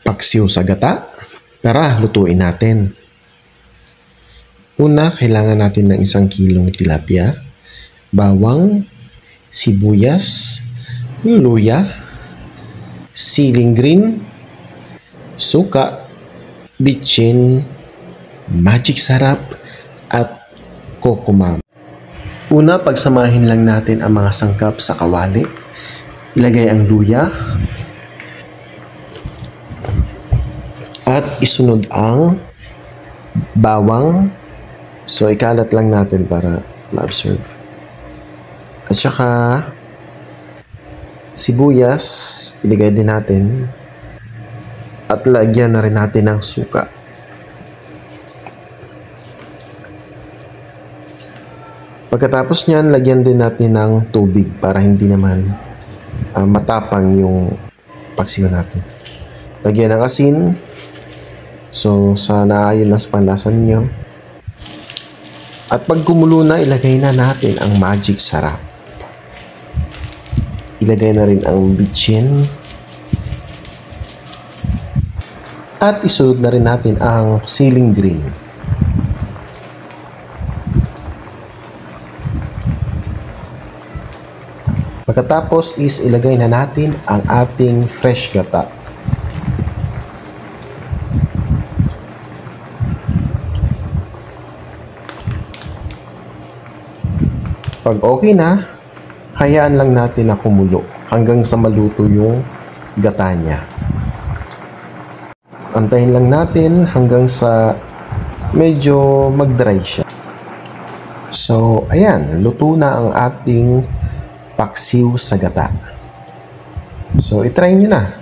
Paksiw sa gata. Tara, lutuin natin. Una, kailangan natin ng 1 kilong tilapia, bawang, sibuyas, luya, siling green, suka, bitchin, magic sarap, at kokomam. Una, pagsamahin lang natin ang mga sangkap sa kawali. Ilagay ang luya at isunod ang bawang. So, ikalat lang natin para ma-absorb. At saka sibuyas, ilagay din natin. At lagyan na rin natin ng suka. Pagkatapos niyan, lagyan din natin ng tubig para hindi naman matapang yung paksiw natin. Lagyan ng asin. So, sana ayon lang sa panlasa ninyo. At pag kumulo na, ilagay na natin ang magic sarap. Ilagay na rin ang bitchin. At isunod na rin natin ang siling green. Pagkatapos is ilagay na natin ang ating fresh gata. Pag okay na, hayaan lang natin na kumulo hanggang sa maluto yung gata niya. Antayin lang natin hanggang sa medyo mag-dry siya. So, ayan, luto na ang ating paksiw sa gata. So, itry nyo na.